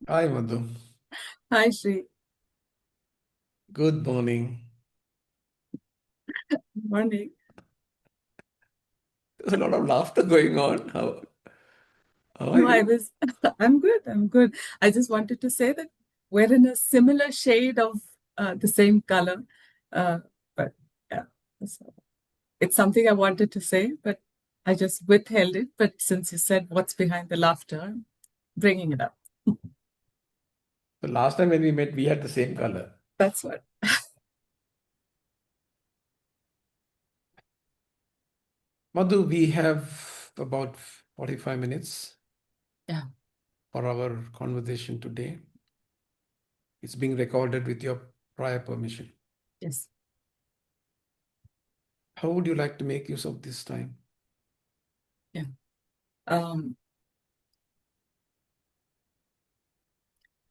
Hi, Madhu. Hi, Sri. Good morning. Morning. There's a lot of laughter going on. How are No, you? I'm good. I'm good. I just wanted to say that we're in a similar shade of the same color. Uh, but yeah, so it's something I wanted to say, but I just withheld it. But since you said what's behind the laughter, I'm bringing it up. The last time when we met, we had the same color. That's what. Madhu, we have about 45 minutes Yeah. for our conversation today. It's being recorded with your prior permission. Yes. How would you like to make use of this time? Yeah. Um,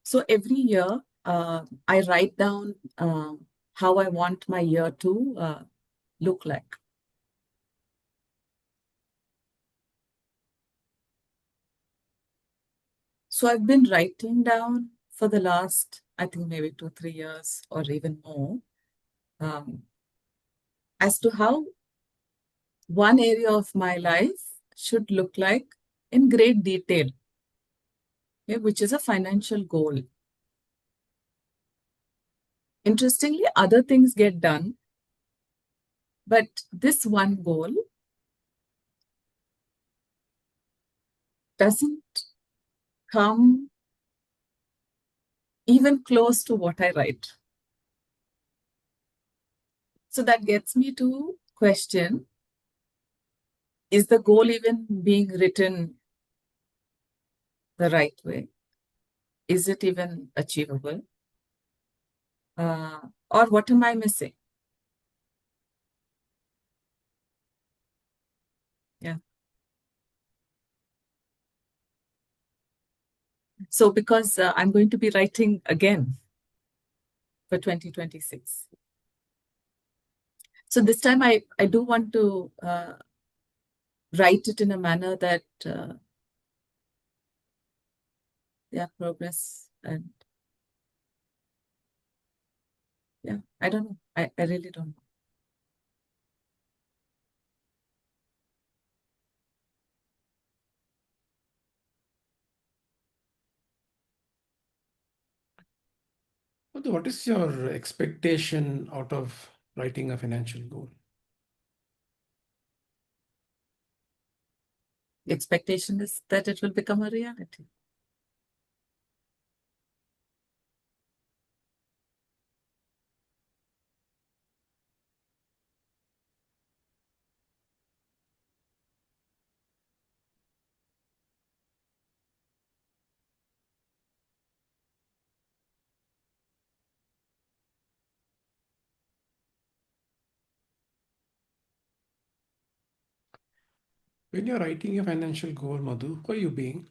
so every year, I write down how I want my year to look like. So I've been writing down for the last, I think maybe 2, 3 years or even more, um, as to how one area of my life should look like in great detail, okay, which is a financial goal. Interestingly, other things get done, but this one goal doesn't come even close to what I write. So that gets me to question, is the goal even being written the right way? Is it even achievable? Or what am I missing? Yeah. So because I'm going to be writing again for 2026. So this time I do want to write it in a manner that, yeah, progress and yeah, I don't know. I really don't know. Madhu, what is your expectation out of writing a financial goal? The expectation is that it will become a reality. When you're writing a financial goal, Madhu, who are you being?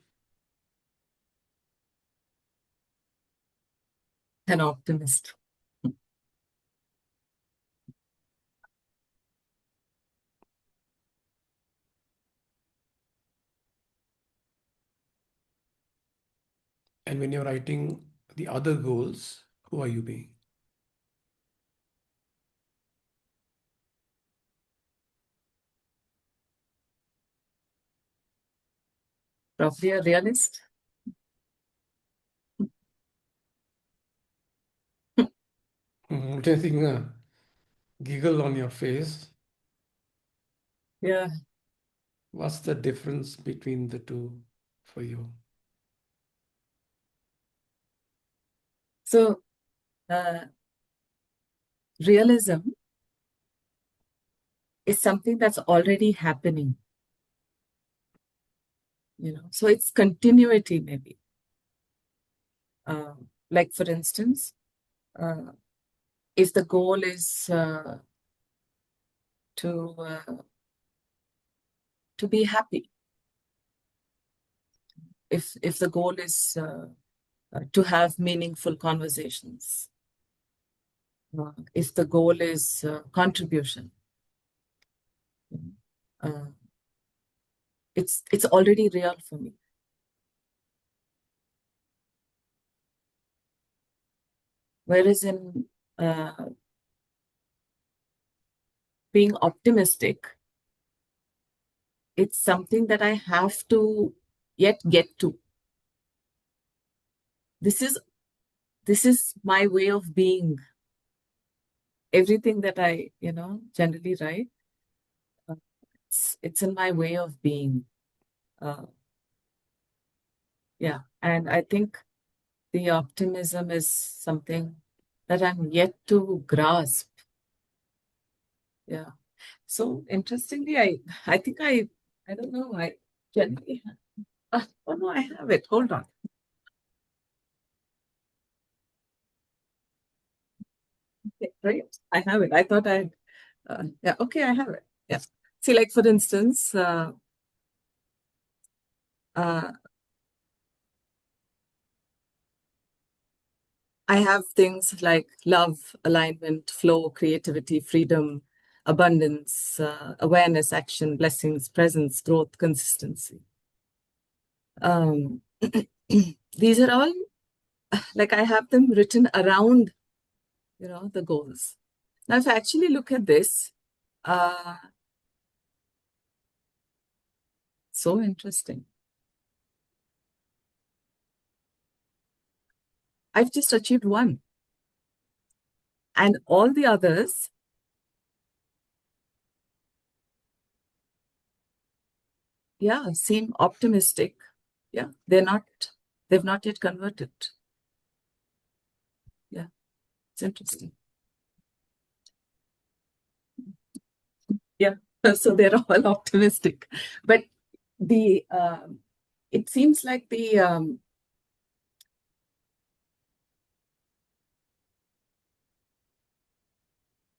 An optimist. And when you're writing the other goals, who are you being? Probably a realist. Getting a giggle on your face. Yeah. What's the difference between the two for you? So uh, realism is something that's already happening, So it's continuity, maybe. Like, for instance, uh, if the goal is to to be happy, if the goal is to have meaningful conversations, if the goal is contribution, uh, it's already real for me. Whereas in uh, being optimistic, it's something that I have to yet get to. This is this is my way of being. Everything that I, generally write, it's in my way of being. Uh, yeah, and I think the optimism is something that I'm yet to grasp. Yeah. So interestingly, I think I don't know. I generally oh no, I have it. Hold on. Okay, right, I have it. I thought I'd yeah. Okay, I have it. Yeah. See, like for instance, uh, I have things like love, alignment, flow, creativity, freedom, abundance, awareness, action, blessings, presence, growth, consistency. Um, these are all like I have them written around, the goals. Now, if I actually look at this, uh, so interesting. I've just achieved one, and all the others, yeah, seem optimistic. Yeah, they've not yet converted. Yeah, it's interesting. Yeah, so they're all optimistic, but the it seems like the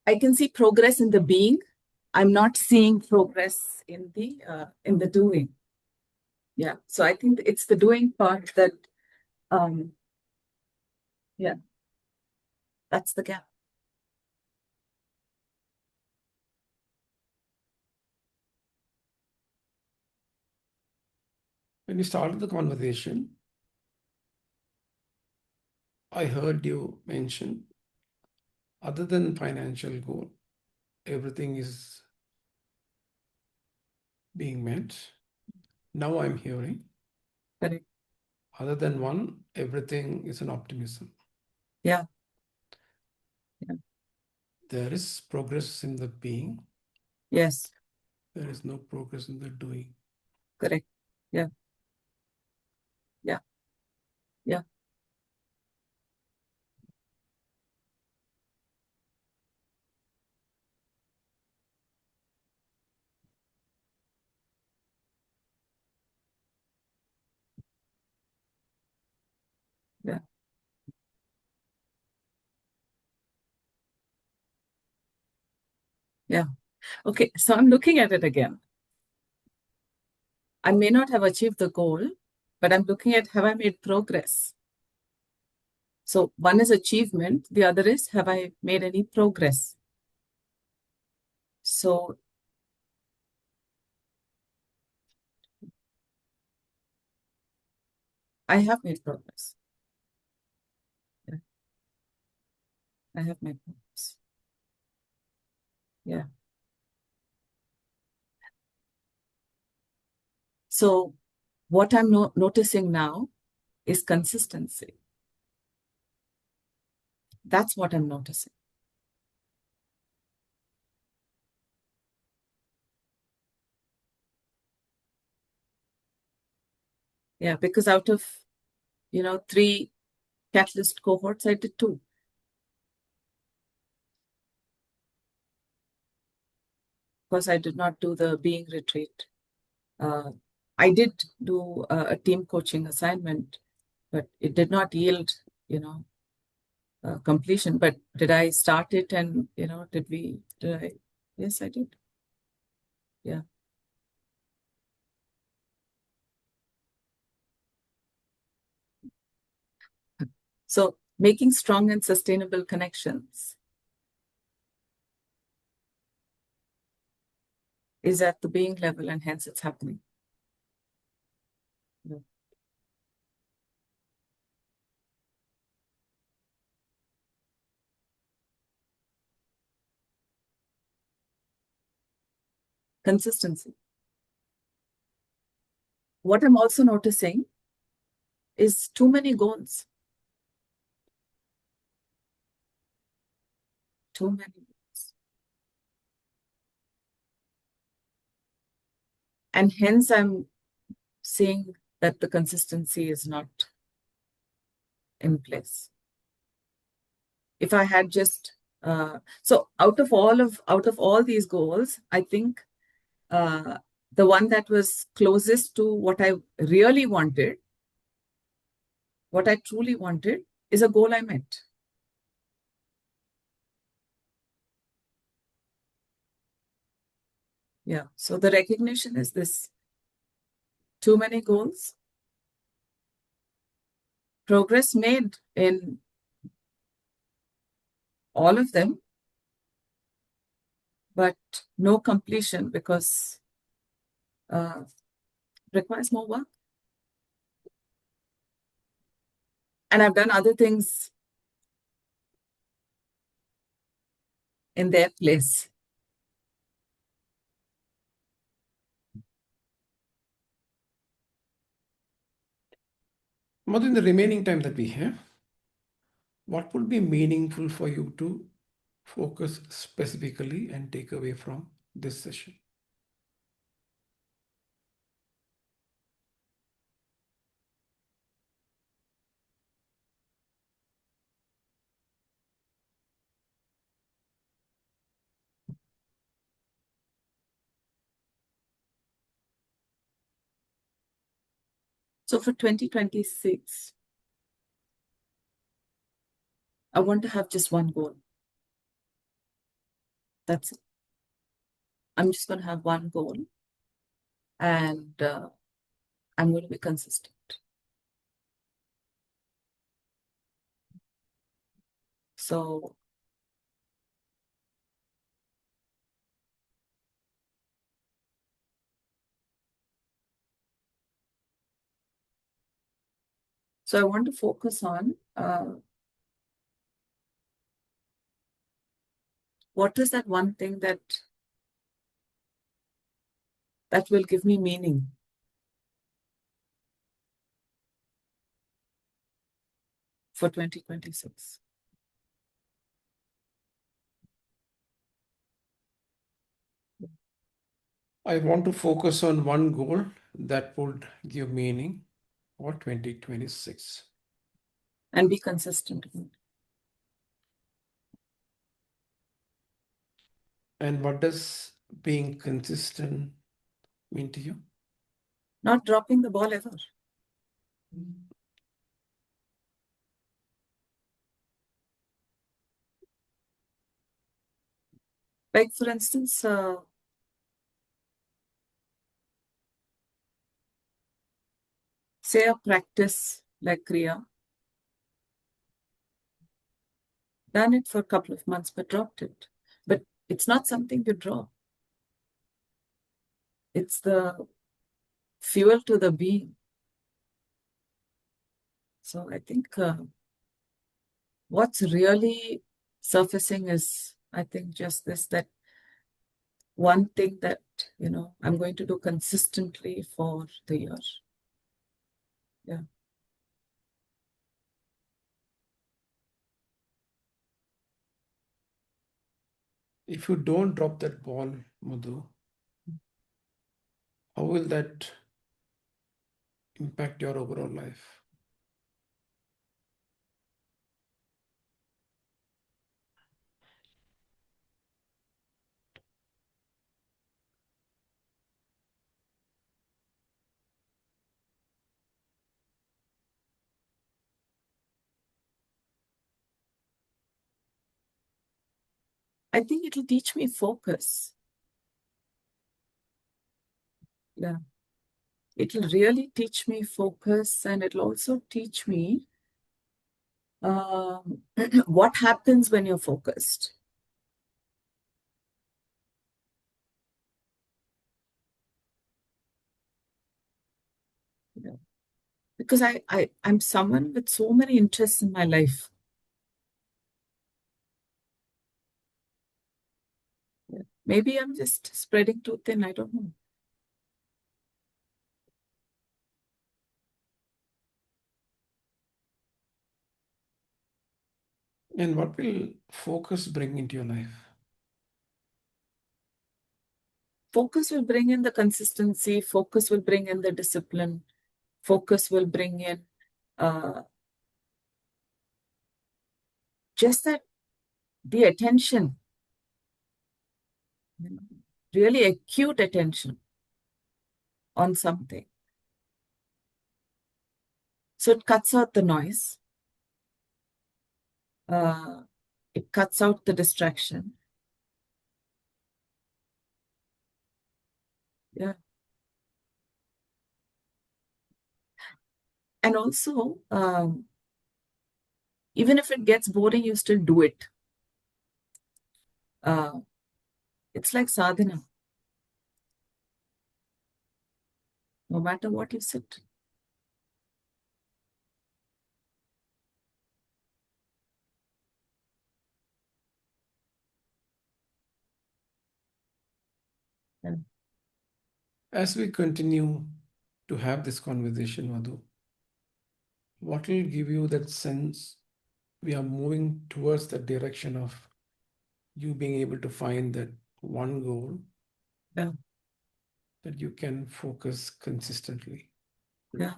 I can see progress in the being. I'm not seeing progress in the doing. Yeah, so I think it's the doing part that um yeah, that's the gap. When we started the conversation, I heard you mention, other than financial goal, everything is being met. Now I'm hearing, Correct. other than one, everything is an optimism. Yeah. Yeah. There is progress in the being, Yes. there is no progress in the doing. Correct. Yeah. Yeah. Yeah. Yeah. Yeah. Okay. So I'm looking at it again. I may not have achieved the goal, but I'm looking at, have I made progress? So one is achievement, the other is, have I made any progress? So I have made progress. Yeah, I have made progress. Yeah. So what I'm noticing now is consistency. That's what I'm noticing. Yeah, because out of, three catalyst cohorts, I did two. Because I did not do the being retreat. Uh, I did do a team coaching assignment, but it did not yield, completion. But did I start it and, did I? Yes, I did. Yeah. So making strong and sustainable connections is at the being level, and hence it's happening. Yeah. consistency. What I'm also noticing is too many goals. Too many goals. And hence I'm seeing that the consistency is not in place. If I had just so out of all these goals, I think the one that was closest to what I really wanted, what I truly wanted, is a goal I met. Yeah. So the recognition is this: too many goals, progress made in all of them, but no completion because requires more work. And I've done other things in their place. Madhu, in the remaining time that we have, what would be meaningful for you to focus specifically and take away from this session? So for 2026, I want to have just one goal. That's it. I'm just going to have one goal, and I'm going to be consistent. So I want to focus on what is that one thing that will give me meaning for 2026. I want to focus on one goal that would give meaning for 2026. And be consistent. And what does being consistent mean to you? Not dropping the ball ever. Like, for instance, say a practice like Kriya, done it for a couple of months, but dropped it. But it's not something you drop. It's the fuel to the being. So I think what's really surfacing is, I think, just this, that one thing that, I'm going to do consistently for the year. Yeah. If you don't drop that ball, Madhu, how will that impact your overall life? I think it'll teach me focus. Yeah. It'll really teach me focus, and it'll also teach me what happens when you're focused. Yeah. Because I'm someone with so many interests in my life. Yeah. Maybe I'm just spreading too thin. I don't know. And what will focus bring into your life? Focus will bring in the consistency. Focus will bring in the discipline. Focus will bring in uh, just that the attention, really acute attention on something. So it cuts out the noise. It cuts out the distraction. Yeah. And also, even if it gets boring, you still do it. Uh, it's like sadhana. No matter what you sit. Yeah. As we continue to have this conversation, Madhu, what will give you that sense we are moving towards that direction of you being able to find that one goal Yeah. that you can focus consistently? Yeah.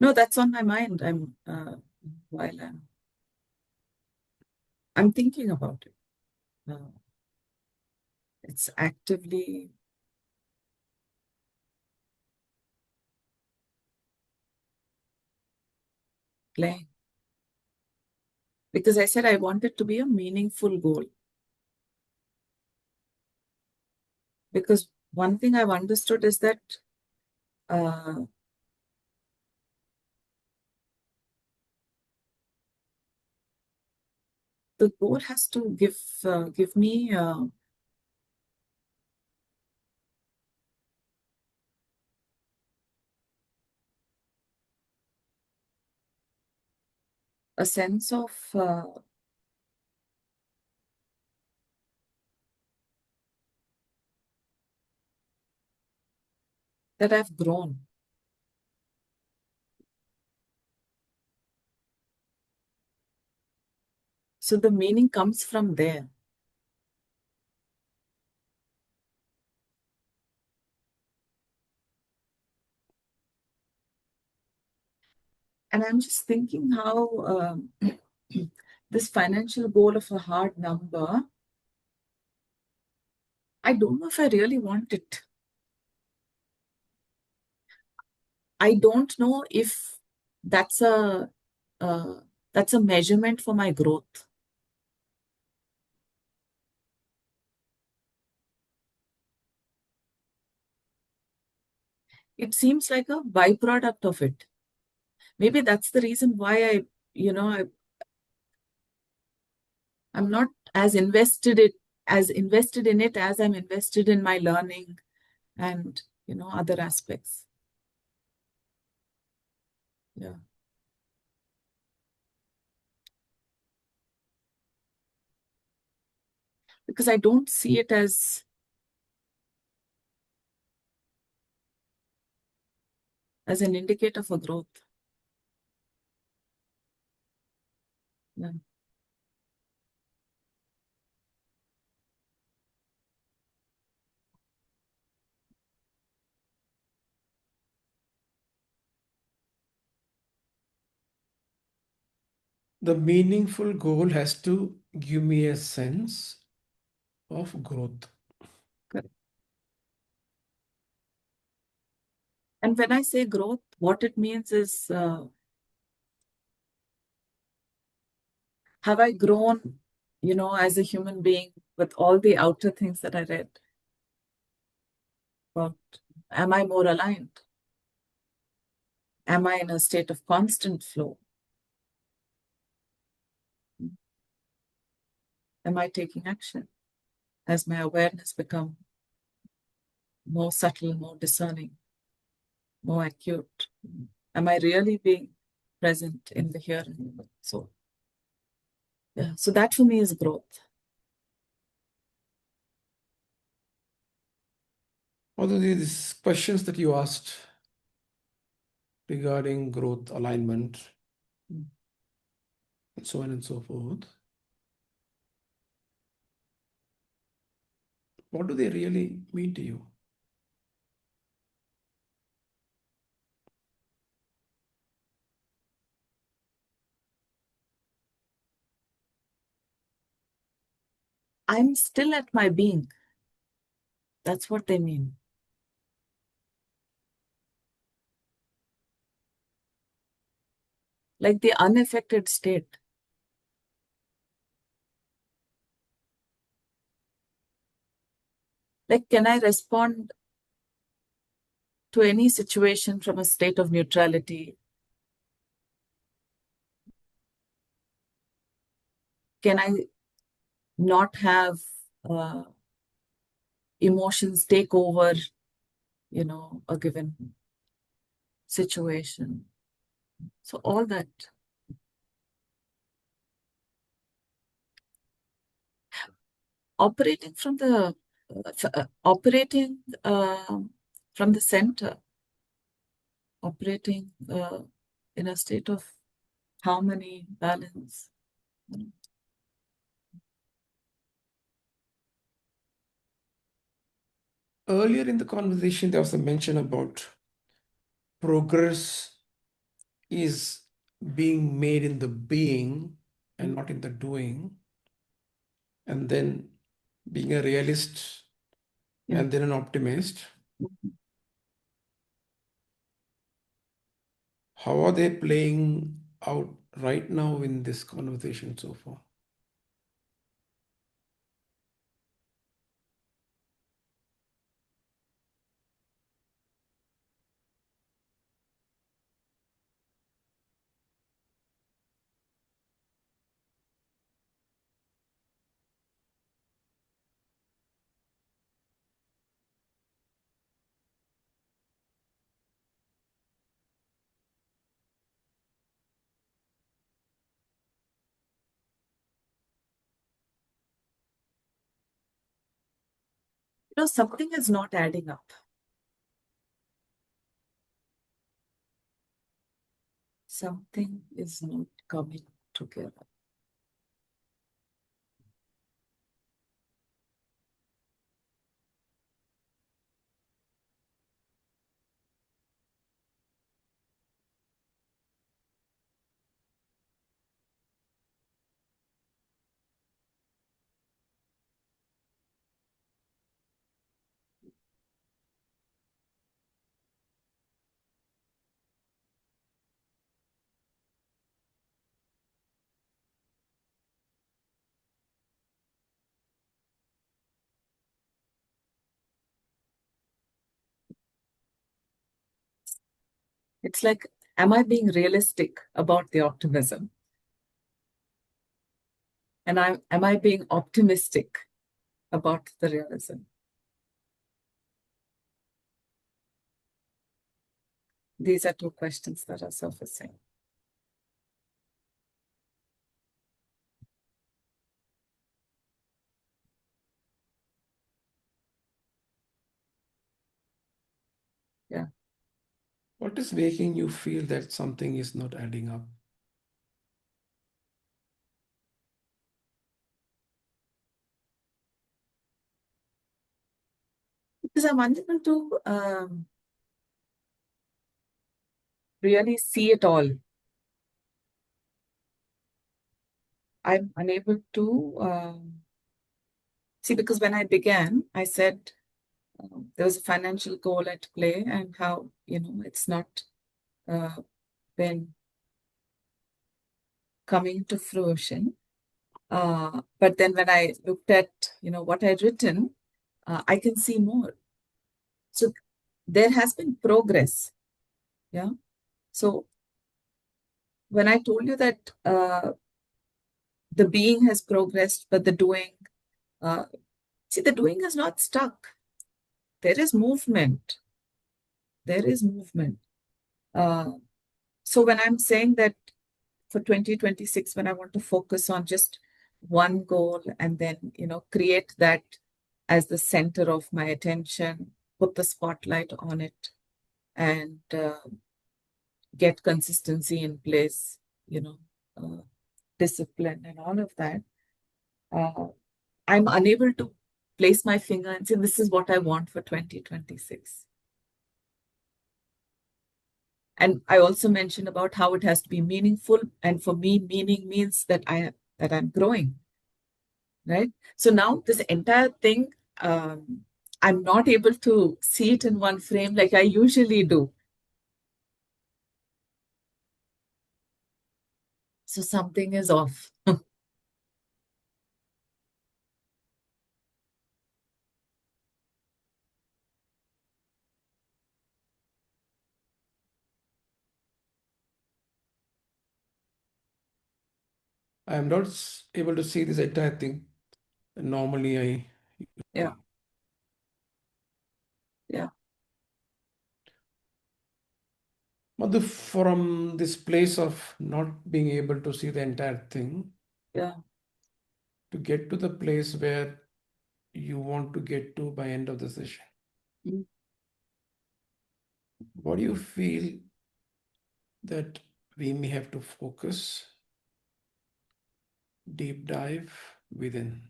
No, that's on my mind. While I'm thinking about it. Uh, it's actively playing. Because I said I want it to be a meaningful goal. Because one thing I've understood is that uh, the goal has to give me a sense of that I've grown. So the meaning comes from there. And I'm just thinking how this financial goal of a hard number, I don't know if I really want it. I don't know if that's a uh, that's a measurement for my growth. It seems like a byproduct of it. Maybe that's the reason why I'm not as invested in it as I'm invested in my learning and other aspects. Yeah. Because I don't see it as an indicator for growth. Yeah. The meaningful goal has to give me a sense of growth. Correct. And when I say growth, what it means is have I grown, as a human being with all the outer things that I read about? Am I more aligned? Am I in a state of constant flow? Am I taking action? Has my awareness become more subtle, more discerning, more acute? Am I really being present in the here and now? So, yeah, so that for me is growth. Although these questions that you asked regarding growth, alignment, and so on and so forth, what do they really mean to you? I'm still at my being. That's what they mean. Like the unaffected state. Like, can I respond to any situation from a state of neutrality? Can I not have uh, emotions take over, a given situation? So all that. Operating from the operating from the center, operating in a state of harmony, balance. Earlier in the conversation, there was a mention about progress is being made in the being and not in the doing, and then being a realist Yeah. and then an optimist. How are they playing out right now in this conversation so far? Something is not adding up. Something is not coming together. It's like, am I being realistic about the optimism? And am I being optimistic about the realism? These are two questions that are surfacing. Yeah. What is making you feel that something is not adding up? Because I'm unable to really see it all. I'm unable to see, because when I began, I said there was a financial goal at play and how, it's not uh, been coming to fruition. But then when I looked at, what I'd written, I can see more. So there has been progress. Yeah. So when I told you that the being has progressed, but the doing, uh, see, the doing is not stuck. There is movement. There is movement. Uh, so when I'm saying that for 2026, when I want to focus on just one goal and then, create that as the center of my attention, put the spotlight on it and get consistency in place, uh, discipline and all of that, uh, I'm unable to place my finger and say, this is what I want for 2026. And I also mentioned about how it has to be meaningful. And for me, meaning means that I'm growing, right? So now this entire thing, I'm not able to see it in one frame like I usually do. So something is off. I am not able to see this entire thing. Normally, I. Yeah, yeah, Madhu, from this place of not being able to see the entire thing, yeah. to get to the place where you want to get to by end of the session, Mm. what do you feel that we may have to focus, deep dive within?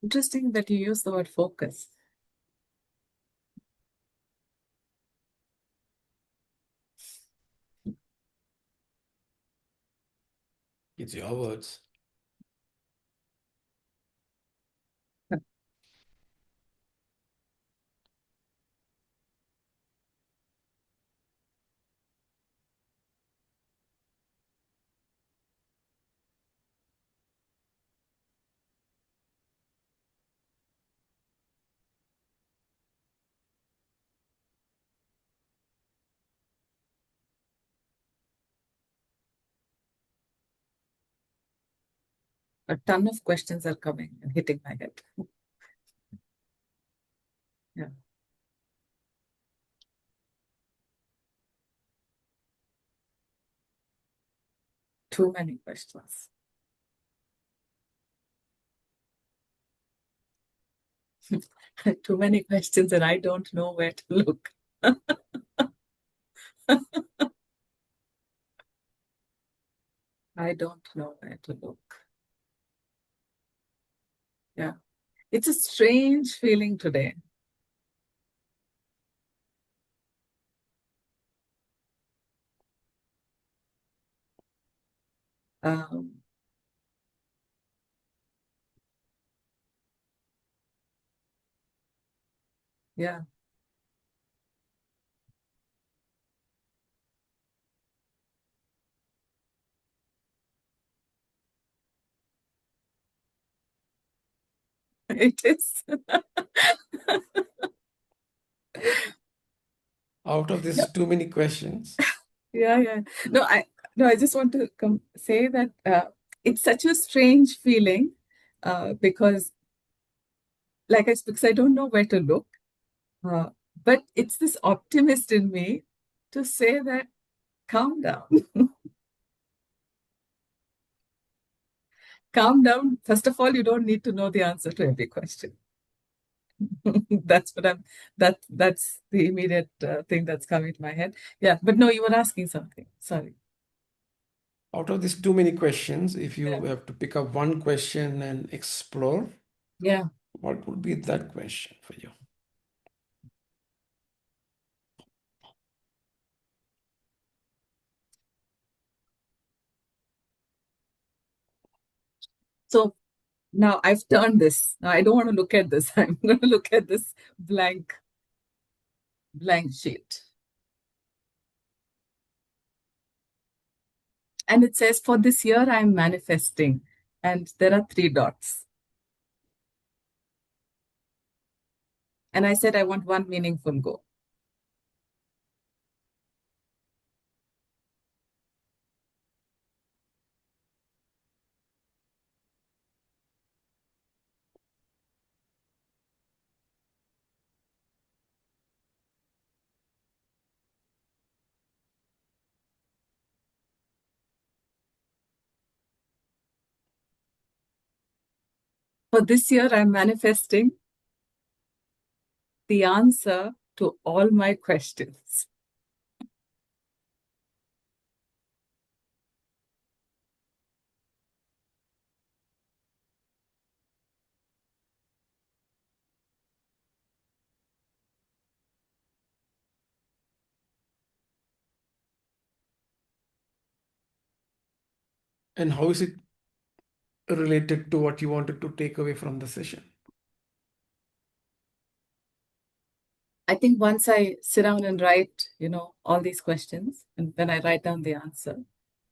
Interesting that you use the word focus. It's your words. A ton of questions are coming and hitting my head. Yeah, too many questions. Too many questions, and I don't know where to look. I don't know where to look. Yeah, it's a strange feeling today. Um, yeah, it is. Out of Yeah, these too many questions, yeah, yeah. No, I just want to say that it's such a strange feeling because, because I don't know where to look. Uh, but it's this optimist in me to say that calm down. Calm down. First of all, you don't need to know the answer to every question. That's what I'm. That's the immediate thing that's coming to my head. Yeah, but no, you were asking something. Sorry. out of these too many questions, if Yeah. you have to pick up one question and explore, Yeah. what would be that question for you? So now I've turned this. Now I don't want to look at this. I'm going to look at this blank sheet. And it says, for this year, I'm manifesting. And there are three dots. And I said, I want one meaningful goal. For this year, I'm manifesting the answer to all my questions. And how is it related to what you wanted to take away from the session? I think once I sit down and write, all these questions, and when I write down the answer,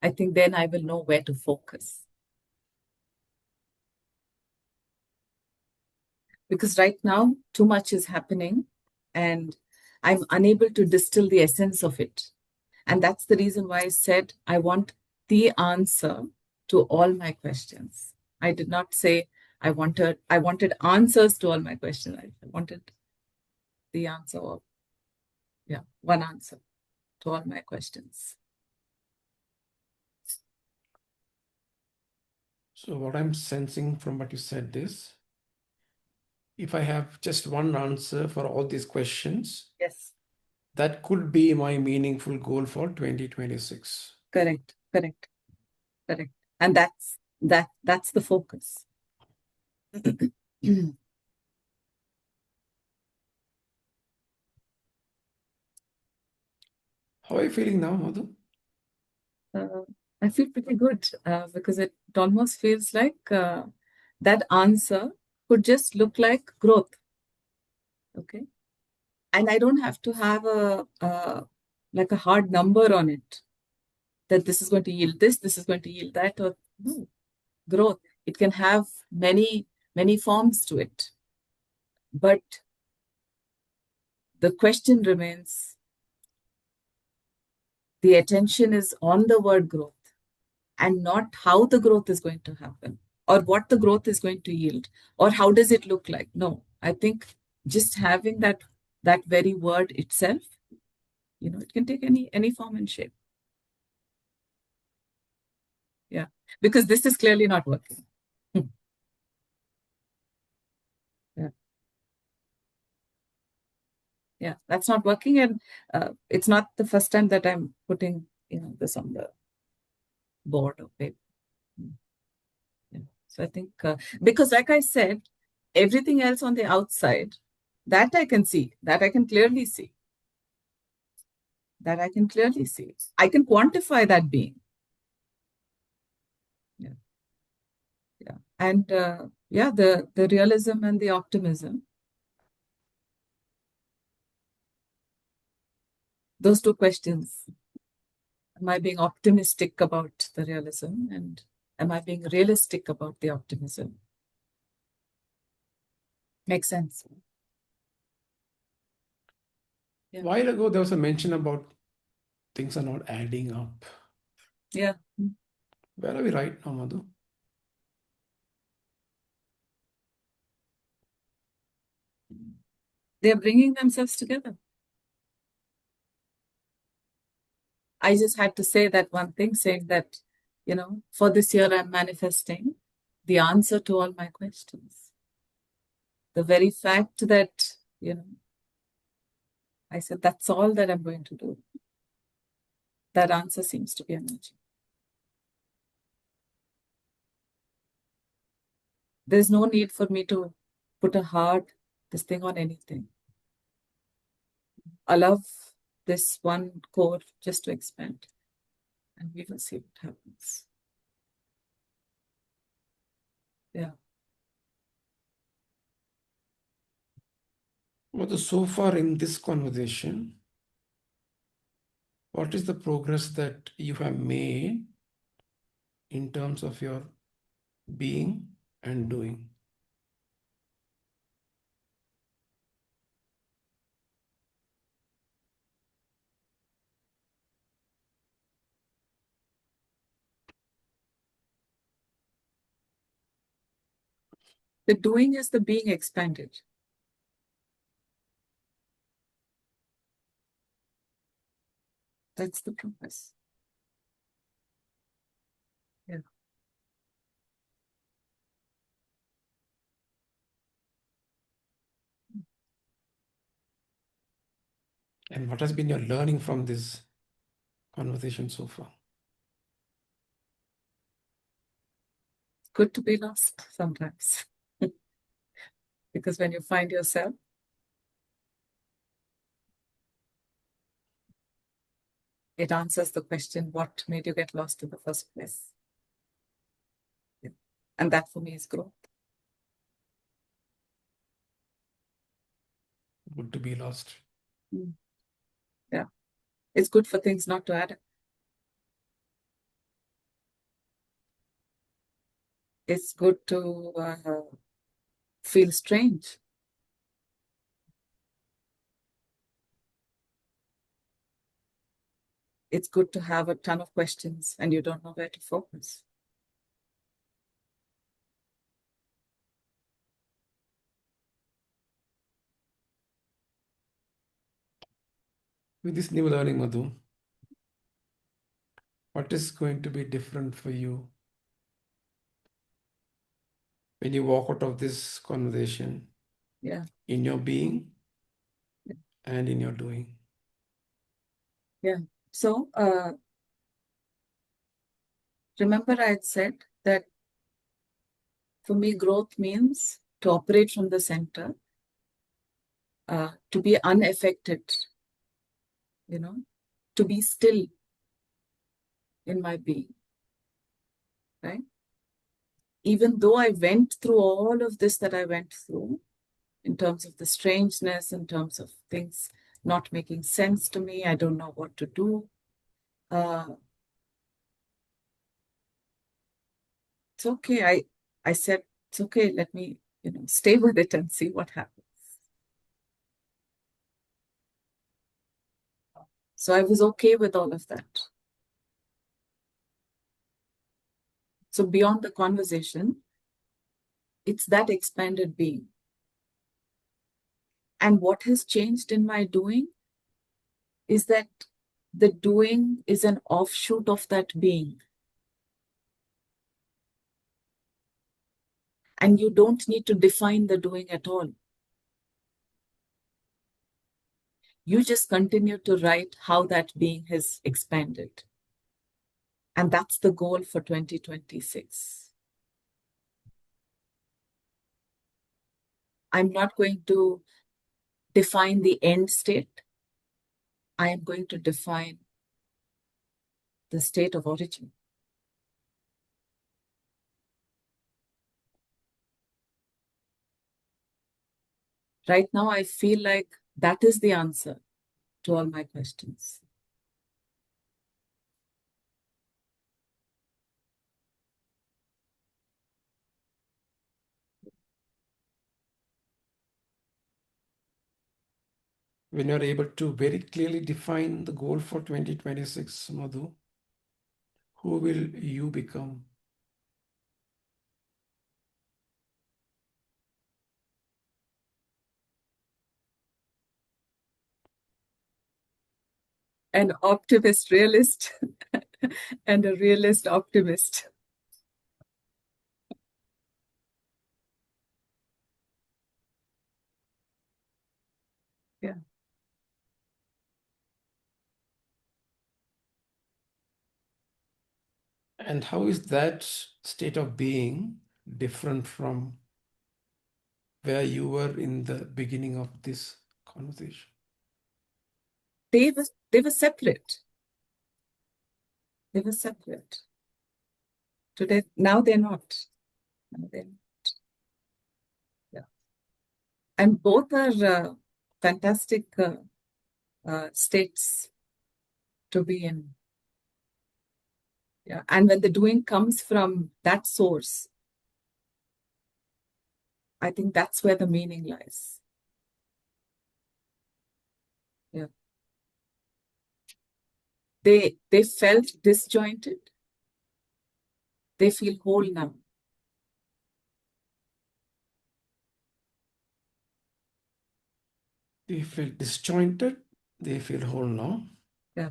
I think then I will know where to focus. Because right now, too much is happening, and I'm unable to distill the essence of it. And that's the reason why I said I want the answer to all my questions. I did not say I wanted answers to all my questions. I wanted the answer of, yeah, one answer to all my questions. So what I'm sensing from what you said is, if I have just one answer for all these questions, Yes. that could be my meaningful goal for 2026. Correct, correct, correct. And that's the focus. How are you feeling now, Madhu? Uh, I feel pretty good because it almost feels like that answer could just look like growth. Okay. And I don't have to have like a hard number on it that this is going to yield this is going to yield that, or no, growth. It can have many forms to it. But the question remains, the attention is on the word growth and not how the growth is going to happen or what the growth is going to yield or how does it look like. No, I think just having that very word itself, it can take any form and shape. Yeah, because this is clearly not working. Yeah, yeah, that's not working, and it's not the first time that I'm putting this on the board or paper. Yeah. So I think because, like I said, everything else on the outside that I can see, that I can clearly see, that I can clearly see, I can quantify that being. Yeah, yeah, and yeah, the realism and the optimism. Those two questions. Am I being optimistic about the realism, and am I being realistic about the optimism? Makes sense. A Yeah. while ago, there was a mention about things are not adding up. Yeah. Where are we right now, Madhu? They're bringing themselves together. I just had to say that one thing, saying that, for this year, I'm manifesting the answer to all my questions. The very fact that, I said, that's all that I'm going to do. That answer seems to be emerging. There's no need for me to put a hard this thing on anything. Allow this one core just to expand, and we will see what happens. Yeah. Madhu, so far in this conversation, what is the progress that you have made in terms of your being and doing? The doing is the being expanded. That's the progress. Yeah. And what has been your learning from this conversation so far? It's good to be lost sometimes. Because when you find yourself, it answers the question, what made you get lost in the first place? Yeah. And that for me is growth. Good to be lost. Mm. Yeah. It's good for things not to add up. It's good to feel strange. It's good to have a ton of questions and you don't know where to focus. With this new learning, Madhu, what is going to be different for you when you walk out of this conversation Yeah. in your being and in your doing? Yeah. So remember I had said that for me, growth means to operate from the center, to be unaffected, to be still in my being, right? Even though I went through all of this that I went through, in terms of the strangeness, in terms of things not making sense to me, I don't know what to do. It's okay. I said, it's okay, let me, stay with it and see what happens. So I was okay with all of that. So beyond the conversation, it's that expanded being. And what has changed in my doing is that the doing is an offshoot of that being. And you don't need to define the doing at all. You just continue to write how that being has expanded. And that's the goal for 2026. I'm not going to define the end state. I am going to define the state of origin. Right now, I feel like that is the answer to all my questions. When you're able to very clearly define the goal for 2026, Madhu, who will you become? An optimist realist and a realist optimist. Yeah. And how is that state of being different from where you were in the beginning of this conversation? They were separate. They were separate. Today, now they're not. Now they're not. Yeah. And both are fantastic states to be in. Yeah. And when the doing comes from that source, I think that's where the meaning lies. Yeah. They felt disjointed. They feel whole now. They feel disjointed, they feel whole now. Yeah.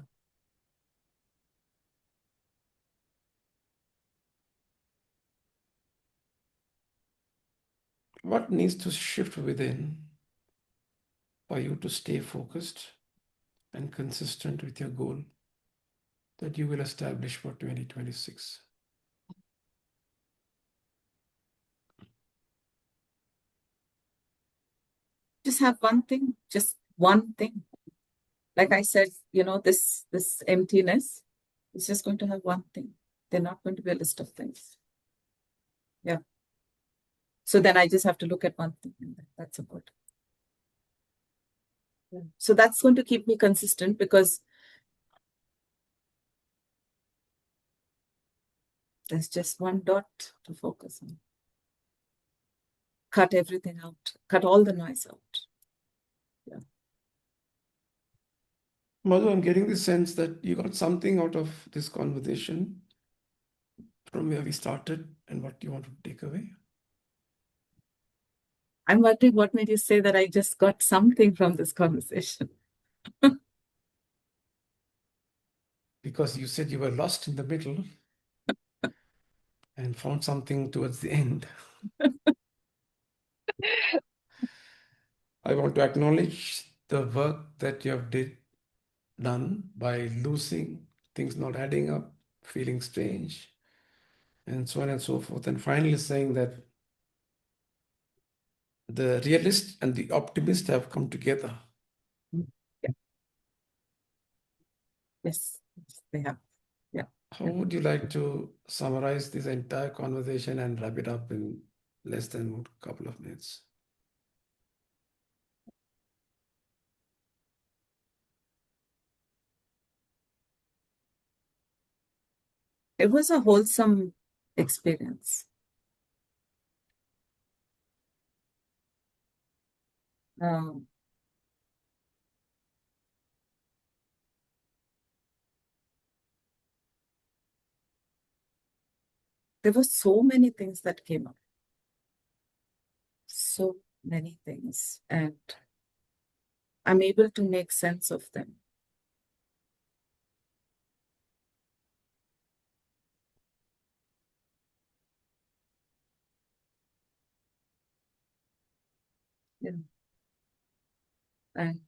What needs to shift within for you to stay focused and consistent with your goal that you will establish for 2026? Just have one thing, just one thing. Like I said, this emptiness is just going to have one thing. They're not going to be a list of things. Yeah. So then I just have to look at one thing, and that's about it. Yeah. So that's going to keep me consistent because there's just one dot to focus on. Cut everything out, cut all the noise out. Yeah. Madhu, I'm getting the sense that you got something out of this conversation from where we started and what you want to take away. I'm wondering what made you say that I just got something from this conversation. Because you said you were lost in the middle and found something towards the end. I want to acknowledge the work that you have done by losing, things not adding up, feeling strange, and so on and so forth. And finally saying that the realist and the optimist have come together. Yeah. Yes, they have. Yeah. How Yeah. would you like to summarize this entire conversation and wrap it up in less than a couple of minutes? It was a wholesome experience. Um, there were so many things that came up, so many things, and I'm able to make sense of them. Yeah. And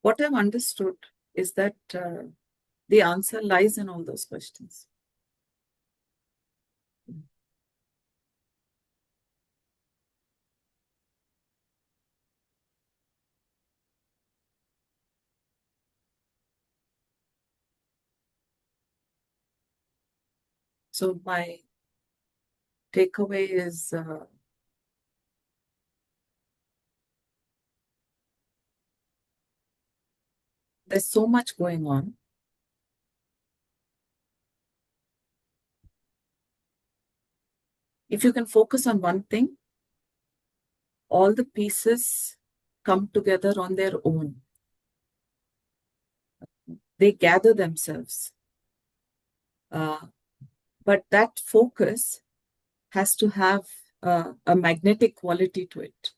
what I've understood is that the answer lies in all those questions. So my takeaway is there's so much going on. If you can focus on one thing, all the pieces come together on their own. They gather themselves. But that focus has to have a magnetic quality to it.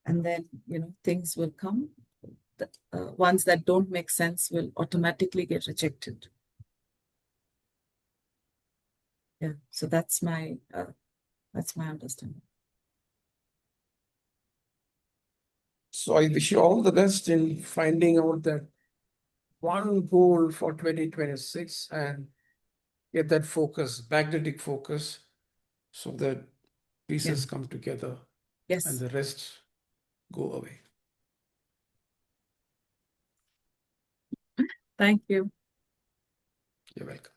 And then, things will come. The ones that don't make sense will automatically get rejected. Yeah. So that's my understanding. So I wish you all the best in finding out that one goal for 2026 and get that focus, magnetic focus, so that Yeah. pieces come together and Yes. the rest go away. Thank you. You're welcome.